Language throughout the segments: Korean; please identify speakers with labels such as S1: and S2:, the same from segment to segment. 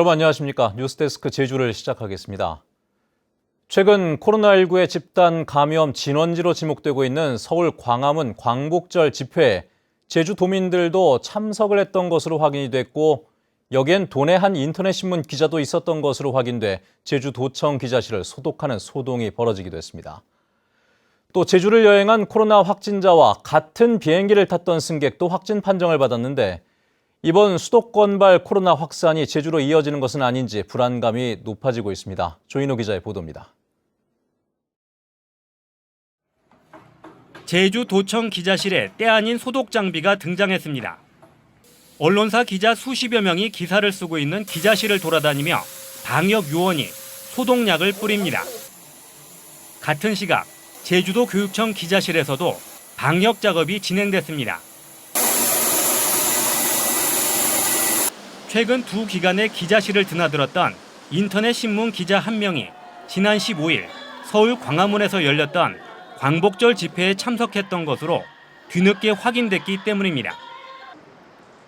S1: 여러분 안녕하십니까? 뉴스데스크 제주를 시작하겠습니다. 최근 코로나19의 집단 감염 진원지로 지목되고 있는 서울 광화문 광복절 집회에 제주도민들도 참석을 했던 것으로 확인이 됐고 여기엔 도내 한 인터넷 신문 기자도 있었던 것으로 확인돼 제주도청 기자실을 소독하는 소동이 벌어지기도 했습니다. 또 제주를 여행한 코로나 확진자와 같은 비행기를 탔던 승객도 확진 판정을 받았는데 이번 수도권발 코로나 확산이 제주로 이어지는 것은 아닌지 불안감이 높아지고 있습니다. 조인호 기자의 보도입니다.
S2: 제주도청 기자실에 때 아닌 소독 장비가 등장했습니다. 언론사 기자 수십여 명이 기사를 쓰고 있는 기자실을 돌아다니며 방역 요원이 소독약을 뿌립니다. 같은 시각 제주도 교육청 기자실에서도 방역 작업이 진행됐습니다. 최근 두 기관의 기자실을 드나들었던 인터넷 신문 기자 한 명이 지난 15일 서울 광화문에서 열렸던 광복절 집회에 참석했던 것으로 뒤늦게 확인됐기 때문입니다.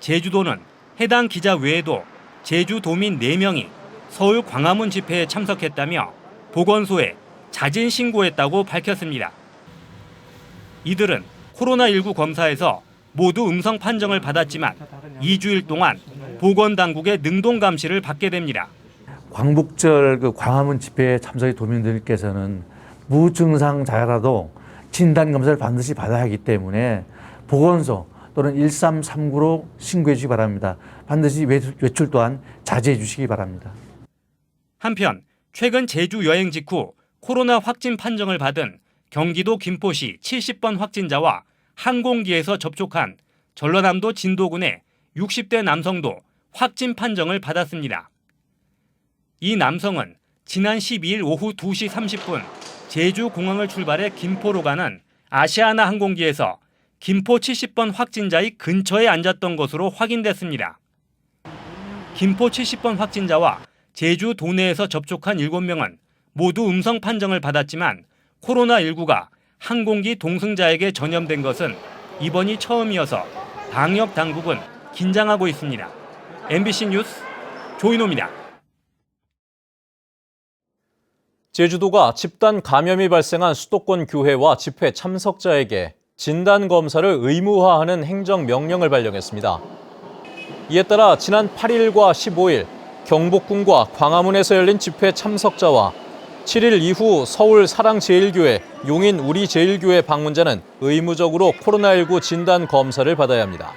S2: 제주도는 해당 기자 외에도 제주도민 4명이 서울 광화문 집회에 참석했다며 보건소에 자진 신고했다고 밝혔습니다. 이들은 코로나19 검사에서 모두 음성 판정을 받았지만 2주일 동안 보건당국의 능동 감시를 받게 됩니다.
S3: 광복절 광화문 집회에 참석의 도민들께서는 무증상자라도 진단검사를 반드시 받아야 하기 때문에 보건소 또는 1339로 신고해 주시기 바랍니다. 반드시 외출 또한 자제해 주시기 바랍니다.
S2: 한편 최근 제주 여행 직후 코로나 확진 판정을 받은 경기도 김포시 70번 확진자와 항공기에서 접촉한 전라남도 진도군의 60대 남성도 확진 판정을 받았습니다. 이 남성은 지난 12일 오후 2시 30분 제주공항을 출발해 김포로 가는 아시아나 항공기에서 김포 70번 확진자의 근처에 앉았던 것으로 확인됐습니다. 김포 70번 확진자와 제주 도내에서 접촉한 7명은 모두 음성 판정을 받았지만 코로나19가 항공기 동승자에게 전염된 것은 이번이 처음이어서 방역 당국은 긴장하고 있습니다. MBC 뉴스 조인호입니다.
S1: 제주도가 집단 감염이 발생한 수도권 교회와 집회 참석자에게 진단검사를 의무화하는 행정명령을 발령했습니다. 이에 따라 지난 8일과 15일 경복궁과 광화문에서 열린 집회 참석자와 7일 이후 서울 사랑제일교회, 용인 우리제일교회 방문자는 의무적으로 코로나19 진단검사를 받아야 합니다.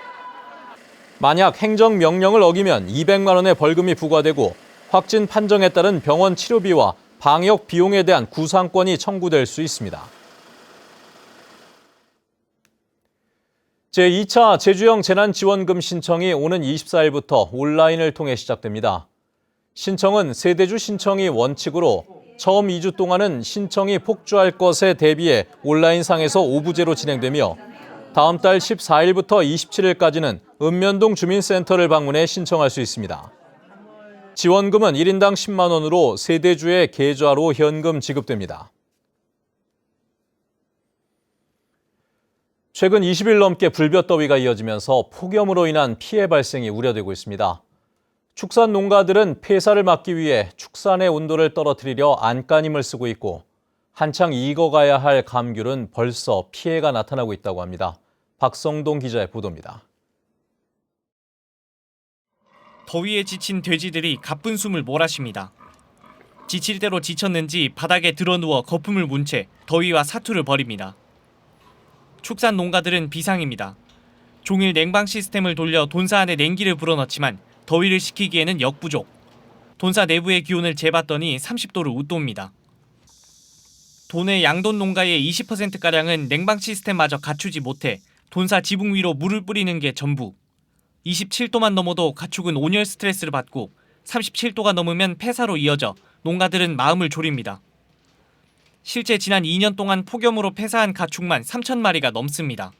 S1: 만약 행정명령을 어기면 200만 원의 벌금이 부과되고 확진 판정에 따른 병원 치료비와 방역 비용에 대한 구상권이 청구될 수 있습니다. 제2차 제주형 재난지원금 신청이 오는 24일부터 온라인을 통해 시작됩니다. 신청은 세대주 신청이 원칙으로 처음 2주 동안은 신청이 폭주할 것에 대비해 온라인상에서 오부제로 진행되며 다음 달 14일부터 27일까지는 읍면동 주민센터를 방문해 신청할 수 있습니다. 지원금은 1인당 10만 원으로 세대주의 계좌로 현금 지급됩니다. 최근 20일 넘게 불볕더위가 이어지면서 폭염으로 인한 피해 발생이 우려되고 있습니다. 축산 농가들은 폐사를 막기 위해 축산의 온도를 떨어뜨리려 안간힘을 쓰고 있고 한창 익어가야 할 감귤은 벌써 피해가 나타나고 있다고 합니다. 박성동 기자의 보도입니다.
S4: 더위에 지친 돼지들이 가쁜 숨을 몰아쉽니다. 지칠 대로 지쳤는지 바닥에 드러누워 거품을 문 채 더위와 사투를 벌입니다. 축산 농가들은 비상입니다. 종일 냉방 시스템을 돌려 돈사 안에 냉기를 불어넣지만 더위를 식히기에는 역부족. 돈사 내부의 기온을 재봤더니 30도를 웃돕니다. 도내 양돈 농가의 20%가량은 냉방 시스템마저 갖추지 못해 돈사 지붕 위로 물을 뿌리는 게 전부. 27도만 넘어도 가축은 온열 스트레스를 받고 37도가 넘으면 폐사로 이어져 농가들은 마음을 졸입니다. 실제 지난 2년 동안 폭염으로 폐사한 가축만 3,000마리가 넘습니다.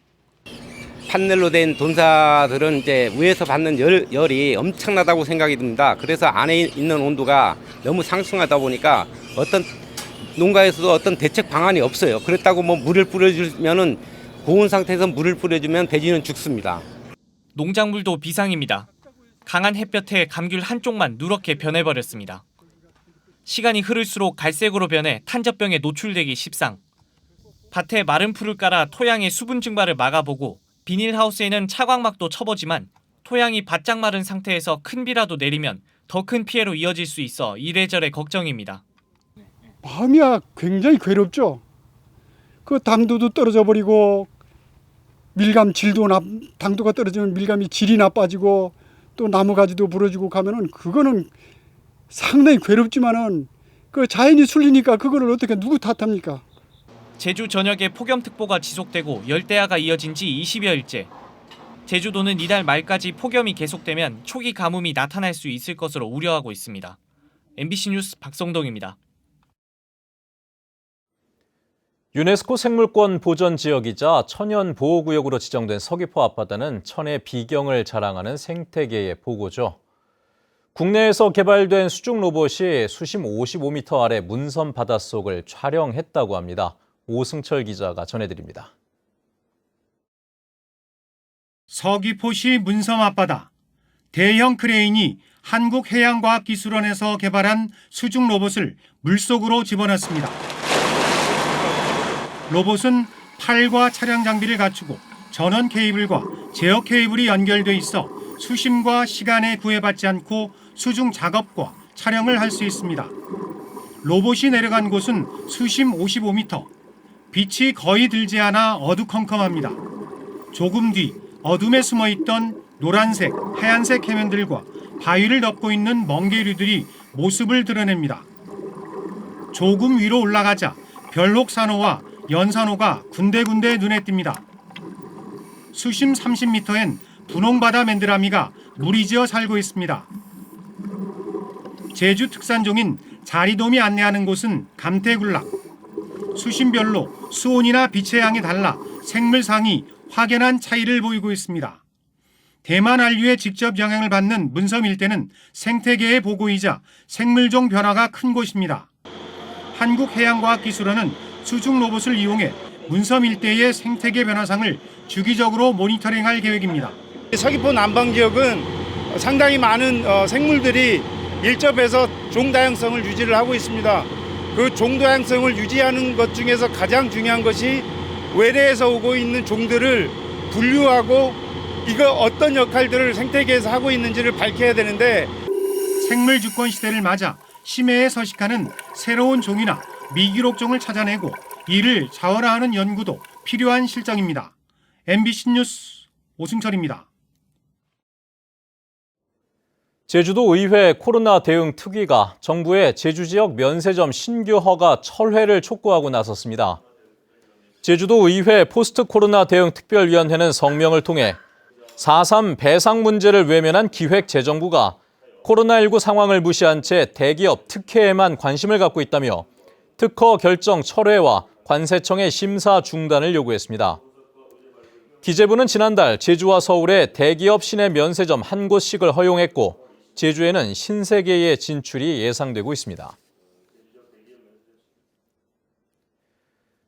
S5: 판넬로 된 돈사들은 이제 위에서 받는 열이 엄청나다고 생각이 듭니다. 그래서 안에 있는 온도가 너무 상승하다 보니까 어떤 농가에서도 어떤 대책 방안이 없어요. 그렇다고 뭐 물을 뿌려주면은 고온 상태에서 물을 뿌려주면 돼지는 죽습니다.
S4: 농작물도 비상입니다. 강한 햇볕에 감귤 한쪽만 누렇게 변해버렸습니다. 시간이 흐를수록 갈색으로 변해 탄저병에 노출되기 십상. 밭에 마른 풀을 깔아 토양의 수분 증발을 막아보고 비닐하우스에는 차광막도 쳐보지만 토양이 바짝 마른 상태에서 큰 비라도 내리면 더 큰 피해로 이어질 수 있어 이래저래 걱정입니다.
S6: 마음이야 굉장히 괴롭죠. 그 당도도 떨어져 버리고 밀감 질도 당도가 떨어지면 밀감이 질이 나빠지고 또 나무가지도 부러지고 가면은 그거는 상당히 괴롭지만은 그 자연이 술리니까 그거를 어떻게 누구 탓합니까?
S4: 제주 전역에 폭염특보가 지속되고 열대야가 이어진 지 20여일째. 제주도는 이달 말까지 폭염이 계속되면 초기 가뭄이 나타날 수 있을 것으로 우려하고 있습니다. MBC 뉴스 박성동입니다.
S1: 유네스코 생물권 보전 지역이자 천연 보호구역으로 지정된 서귀포 앞바다는 천의 비경을 자랑하는 생태계의 보고죠. 국내에서 개발된 수중 로봇이 수심 55m 아래 문섬 바닷속을 촬영했다고 합니다. 오승철 기자가 전해드립니다.
S7: 서귀포시 문섬 앞바다. 대형 크레인이 한국해양과학기술원에서 개발한 수중 로봇을 물속으로 집어넣습니다. 로봇은 팔과 차량 장비를 갖추고 전원 케이블과 제어 케이블이 연결돼 있어 수심과 시간에 구애받지 않고 수중 작업과 촬영을 할 수 있습니다. 로봇이 내려간 곳은 수심 55m. 빛이 거의 들지 않아 어두컴컴합니다. 조금 뒤 어둠에 숨어있던 노란색, 하얀색 해면들과 바위를 덮고 있는 멍게류들이 모습을 드러냅니다. 조금 위로 올라가자 별록산호와 연산호가 군데군데 눈에 띕니다. 수심 30m엔 분홍바다 맨드라미가 무리지어 살고 있습니다. 제주 특산종인 자리돔이 안내하는 곳은 감태군락. 수심별로 수온이나 빛의 양이 달라 생물상이 확연한 차이를 보이고 있습니다. 대만 한류에 직접 영향을 받는 문섬 일대는 생태계의 보고이자 생물종 변화가 큰 곳입니다. 한국해양과학기술원은 수중 로봇을 이용해 문섬 일대의 생태계 변화상을 주기적으로 모니터링할 계획입니다.
S8: 서귀포 남방 지역은 상당히 많은 생물들이 일접해서 종다양성을 유지를 하고 있습니다. 그 종다양성을 유지하는 것 중에서 가장 중요한 것이 외래에서 오고 있는 종들을 분류하고 이거 어떤 역할들을 생태계에서 하고 있는지를 밝혀야 되는데
S7: 생물주권 시대를 맞아 심해에 서식하는 새로운 종이나 미기록종을 찾아내고 이를 자원화하는 연구도 필요한 실정입니다. MBC 뉴스 오승철입니다.
S1: 제주도 의회 코로나 대응 특위가 정부의 제주 지역 면세점 신규 허가 철회를 촉구하고 나섰습니다. 제주도 의회 포스트 코로나 대응 특별위원회는 성명을 통해 4.3 배상 문제를 외면한 기획재정부가 코로나19 상황을 무시한 채 대기업 특혜에만 관심을 갖고 있다며 특허 결정 철회와 관세청의 심사 중단을 요구했습니다. 기재부는 지난달 제주와 서울에 대기업 시내 면세점 한 곳씩을 허용했고 제주에는 신세계의 진출이 예상되고 있습니다.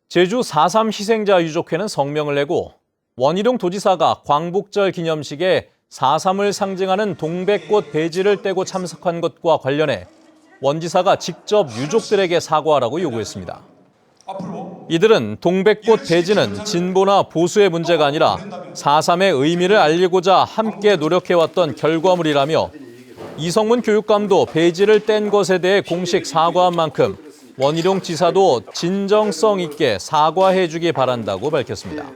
S1: 제주 4.3 희생자 유족회는 성명을 내고 원희룡 도지사가 광복절 기념식에 4.3을 상징하는 동백꽃 배지를 떼고 참석한 것과 관련해 원 지사가 직접 유족들에게 사과하라고 요구했습니다. 이들은 동백꽃 배지는 진보나 보수의 문제가 아니라 4.3의 의미를 알리고자 함께 노력해왔던 결과물이라며 이성문 교육감도 배지를 뗀 것에 대해 공식 사과한 만큼 원희룡 지사도 진정성 있게 사과해 주기 바란다고 밝혔습니다.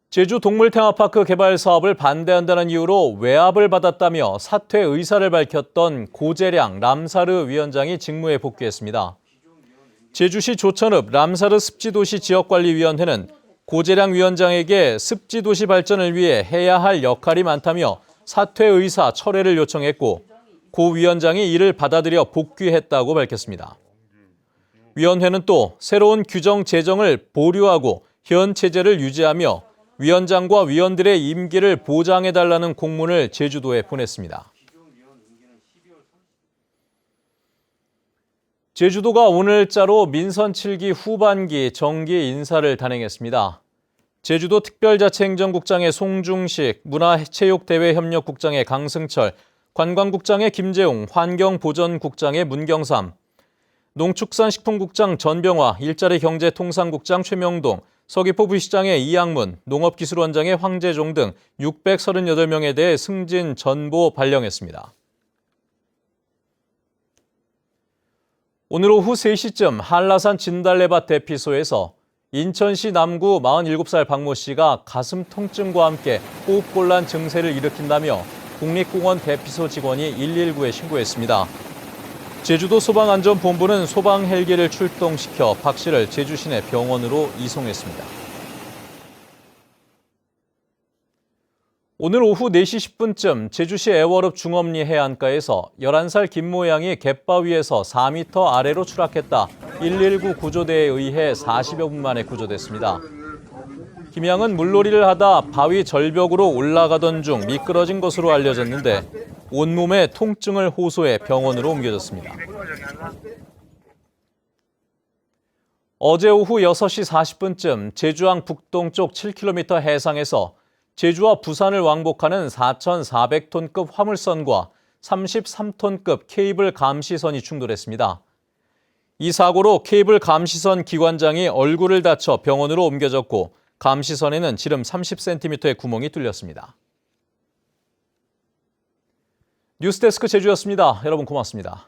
S1: 제주 동물 테마파크 개발 사업을 반대한다는 이유로 외압을 받았다며 사퇴 의사를 밝혔던 고재량 람사르 위원장이 직무에 복귀했습니다. 제주시 조천읍 람사르 습지도시 지역관리위원회는 고재량 위원장에게 습지도시 발전을 위해 해야 할 역할이 많다며 사퇴 의사 철회를 요청했고 고 위원장이 이를 받아들여 복귀했다고 밝혔습니다. 위원회는 또 새로운 규정 제정을 보류하고 현 체제를 유지하며 위원장과 위원들의 임기를 보장해달라는 공문을 제주도에 보냈습니다. 제주도가 오늘자로 민선 7기 후반기 정기 인사를 단행했습니다. 제주도 특별자치행정국장의 송중식, 문화체육대외협력국장의 강승철, 관광국장의 김재웅, 환경보전국장의 문경삼, 농축산식품국장 전병화, 일자리경제통상국장 최명동, 서귀포부시장의 이양문, 농업기술원장의 황재종 등 638명에 대해 승진 전보 발령했습니다. 오늘 오후 3시쯤 한라산 진달래밭 대피소에서 인천시 남구 47살 박모 씨가 가슴 통증과 함께 호흡곤란 증세를 일으킨다며 국립공원 대피소 직원이 119에 신고했습니다. 제주도 소방안전본부는 소방 헬기를 출동시켜 박 씨를 제주 시내 병원으로 이송했습니다. 오늘 오후 4시 10분쯤 제주시 애월읍 중엄리 해안가에서 11살 김모 양이 갯바위에서 4m 아래로 추락했다. 119 구조대에 의해 40여 분 만에 구조됐습니다. 김 양은 물놀이를 하다 바위 절벽으로 올라가던 중 미끄러진 것으로 알려졌는데 온몸에 통증을 호소해 병원으로 옮겨졌습니다. 어제 오후 6시 40분쯤 제주항 북동쪽 7km 해상에서 제주와 부산을 왕복하는 4,400톤급 화물선과 33톤급 케이블 감시선이 충돌했습니다. 이 사고로 케이블 감시선 기관장이 얼굴을 다쳐 병원으로 옮겨졌고 감시선에는 지름 30cm의 구멍이 뚫렸습니다. 뉴스데스크 제주였습니다. 여러분 고맙습니다.